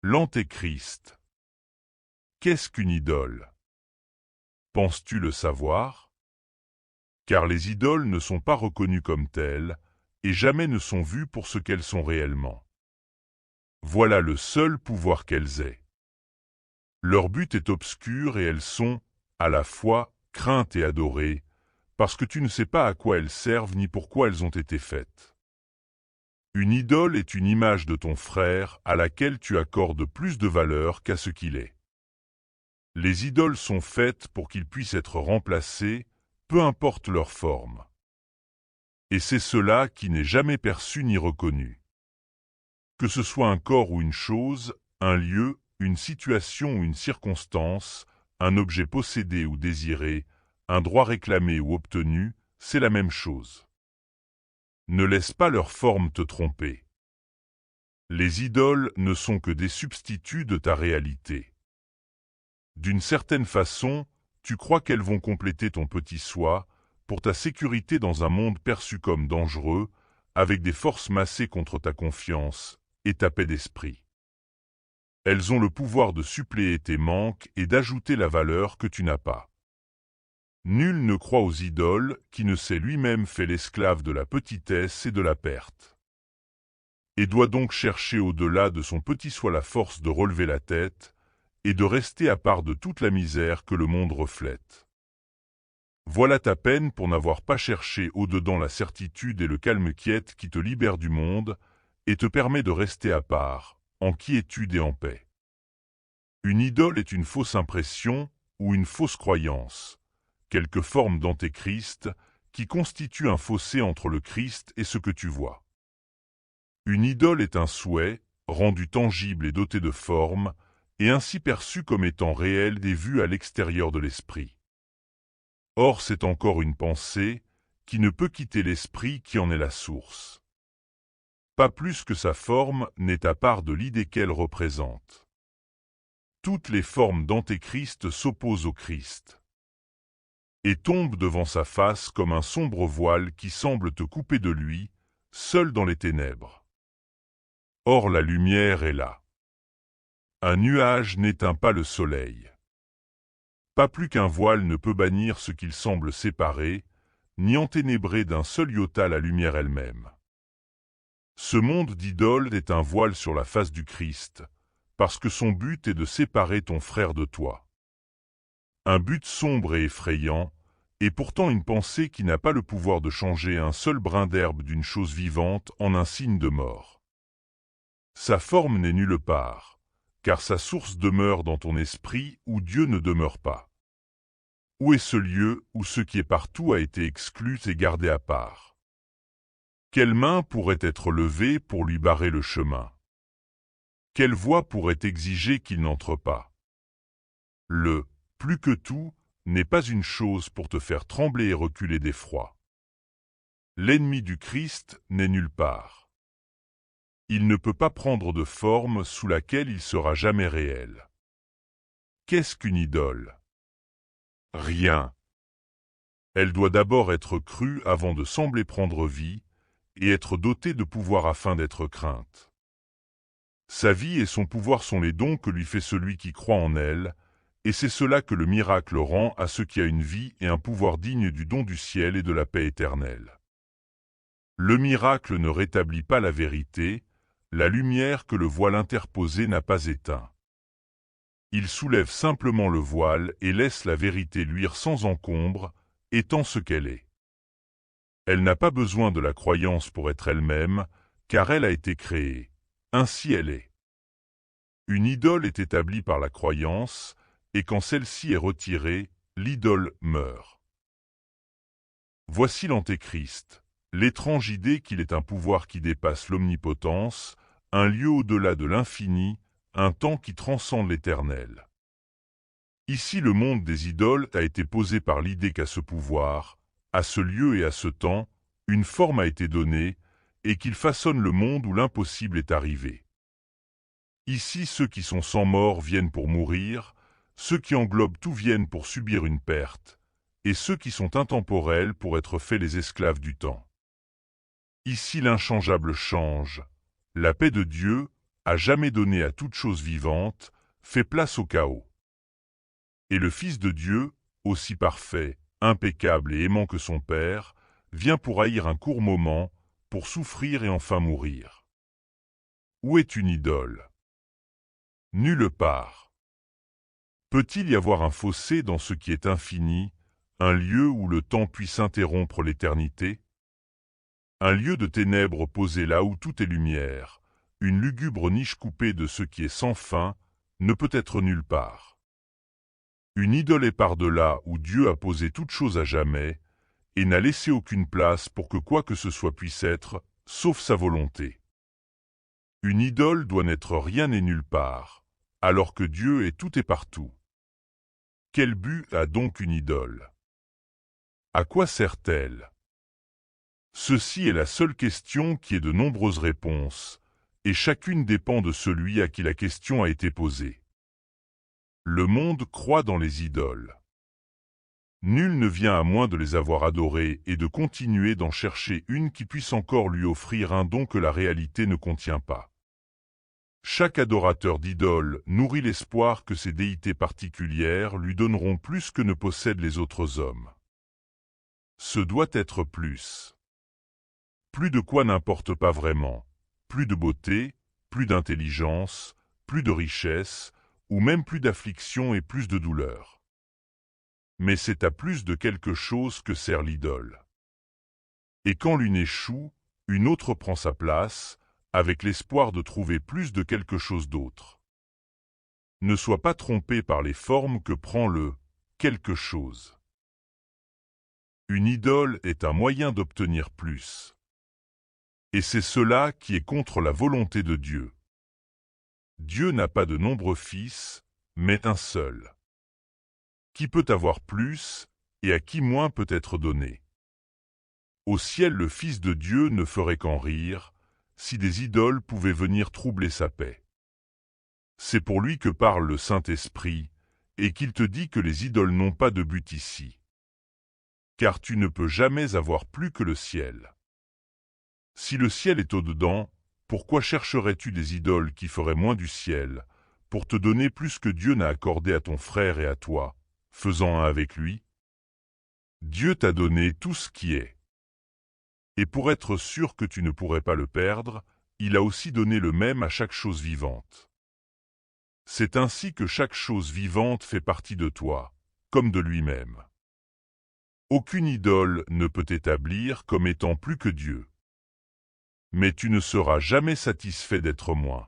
L'Antéchrist. Qu'est-ce qu'une idole? Penses-tu le savoir? Car les idoles ne sont pas reconnues comme telles, et jamais ne sont vues pour ce qu'elles sont réellement. Voilà le seul pouvoir qu'elles aient. Leur but est obscur et elles sont, à la fois, craintes et adorées, parce que tu ne sais pas à quoi elles servent ni pourquoi elles ont été faites. Une idole est une image de ton frère à laquelle tu accordes plus de valeur qu'à ce qu'il est. Les idoles sont faites pour qu'ils puissent être remplacés, peu importe leur forme. Et c'est cela qui n'est jamais perçu ni reconnu. Que ce soit un corps ou une chose, un lieu, une situation ou une circonstance, un objet possédé ou désiré, un droit réclamé ou obtenu, c'est la même chose. Ne laisse pas leur forme te tromper. Les idoles ne sont que des substituts de ta réalité. D'une certaine façon, tu crois qu'elles vont compléter ton petit soi, pour ta sécurité dans un monde perçu comme dangereux, avec des forces massées contre ta confiance et ta paix d'esprit. Elles ont le pouvoir de suppléer tes manques et d'ajouter la valeur que tu n'as pas. Nul ne croit aux idoles qui ne s'est lui-même fait l'esclave de la petitesse et de la perte. Et doit donc chercher au-delà de son petit soi la force de relever la tête et de rester à part de toute la misère que le monde reflète. Voilà ta peine pour n'avoir pas cherché au-dedans la certitude et le calme quiète qui te libèrent du monde et te permet de rester à part, en quiétude et en paix. Une idole est une fausse impression ou une fausse croyance, quelque forme d'antéchrist qui constitue un fossé entre le Christ et ce que tu vois. Une idole est un souhait, rendu tangible et doté de forme, et ainsi perçu comme étant réel des vues à l'extérieur de l'esprit. Or c'est encore une pensée qui ne peut quitter l'esprit qui en est la source. Pas plus que sa forme n'est à part de l'idée qu'elle représente. Toutes les formes d'antéchrist s'opposent au Christ et tombent devant sa face comme un sombre voile qui semble te couper de lui, seul dans les ténèbres. Or la lumière est là. Un nuage n'éteint pas le soleil. Pas plus qu'un voile ne peut bannir ce qu'il semble séparer, ni enténébrer d'un seul iota la lumière elle-même. Ce monde d'idoles est un voile sur la face du Christ, parce que son but est de séparer ton frère de toi. Un but sombre et effrayant, et pourtant une pensée qui n'a pas le pouvoir de changer un seul brin d'herbe d'une chose vivante en un signe de mort. Sa forme n'est nulle part, car sa source demeure dans ton esprit où Dieu ne demeure pas. Où est ce lieu où ce qui est partout a été exclu et gardé à part? Quelle main pourrait être levée pour lui barrer le chemin? Quelle voix pourrait exiger qu'il n'entre pas? Le « plus que tout » n'est pas une chose pour te faire trembler et reculer d'effroi. L'ennemi du Christ n'est nulle part. Il ne peut pas prendre de forme sous laquelle il sera jamais réel. Qu'est-ce qu'une idole? Rien. Elle doit d'abord être crue avant de sembler prendre vie, et être dotée de pouvoir afin d'être crainte. Sa vie et son pouvoir sont les dons que lui fait celui qui croit en elle, et c'est cela que le miracle rend à ce qui a une vie et un pouvoir digne du don du ciel et de la paix éternelle. Le miracle ne rétablit pas la vérité, la lumière que le voile interposé n'a pas éteint. Il soulève simplement le voile et laisse la vérité luire sans encombre, étant ce qu'elle est. Elle n'a pas besoin de la croyance pour être elle-même, car elle a été créée. Ainsi elle est. Une idole est établie par la croyance, et quand celle-ci est retirée, l'idole meurt. Voici l'Antéchrist, l'étrange idée qu'il est un pouvoir qui dépasse l'omnipotence, un lieu au-delà de l'infini, un temps qui transcende l'éternel. Ici le monde des idoles a été posé par l'idée qu'à ce pouvoir, à ce lieu et à ce temps, une forme a été donnée, et qu'il façonne le monde où l'impossible est arrivé. Ici ceux qui sont sans mort viennent pour mourir, ceux qui englobent tout viennent pour subir une perte, et ceux qui sont intemporels pour être faits les esclaves du temps. Ici l'inchangeable change, la paix de Dieu, a jamais donné à toute chose vivante, fait place au chaos. Et le Fils de Dieu, aussi parfait, impeccable et aimant que son Père, vient pour haïr un court moment, pour souffrir et enfin mourir. Où est une idole? Nulle part. Peut-il y avoir un fossé dans ce qui est infini, un lieu où le temps puisse interrompre l'éternité? Un lieu de ténèbres posé là où tout est lumière, une lugubre niche coupée de ce qui est sans fin, ne peut être nulle part. Une idole est par-delà où Dieu a posé toute chose à jamais, et n'a laissé aucune place pour que quoi que ce soit puisse être, sauf sa volonté. Une idole doit n'être rien et nulle part, alors que Dieu est tout et partout. Quel but a donc une idole? À quoi sert-elle? Ceci est la seule question qui ait de nombreuses réponses, et chacune dépend de celui à qui la question a été posée. Le monde croit dans les idoles. Nul ne vient à moins de les avoir adorées et de continuer d'en chercher une qui puisse encore lui offrir un don que la réalité ne contient pas. Chaque adorateur d'idoles nourrit l'espoir que ces déités particulières lui donneront plus que ne possèdent les autres hommes. Ce doit être plus. Plus de quoi n'importe pas vraiment, plus de beauté, plus d'intelligence, plus de richesse, ou même plus d'affliction et plus de douleur. Mais c'est à plus de quelque chose que sert l'idole. Et quand l'une échoue, une autre prend sa place, avec l'espoir de trouver plus de quelque chose d'autre. Ne sois pas trompé par les formes que prend le quelque chose. Une idole est un moyen d'obtenir plus. Et c'est cela qui est contre la volonté de Dieu. Dieu n'a pas de nombreux fils, mais un seul. Qui peut avoir plus, et à qui moins peut être donné? Au ciel le Fils de Dieu ne ferait qu'en rire, si des idoles pouvaient venir troubler sa paix. C'est pour lui que parle le Saint-Esprit, et qu'il te dit que les idoles n'ont pas de but ici. Car tu ne peux jamais avoir plus que le ciel. Si le ciel est au-dedans, pourquoi chercherais-tu des idoles qui feraient moins du ciel, pour te donner plus que Dieu n'a accordé à ton frère et à toi, faisant un avec lui? Dieu t'a donné tout ce qui est. Et pour être sûr que tu ne pourrais pas le perdre, il a aussi donné le même à chaque chose vivante. C'est ainsi que chaque chose vivante fait partie de toi, comme de lui-même. Aucune idole ne peut t'établir comme étant plus que Dieu. Mais tu ne seras jamais satisfait d'être moins.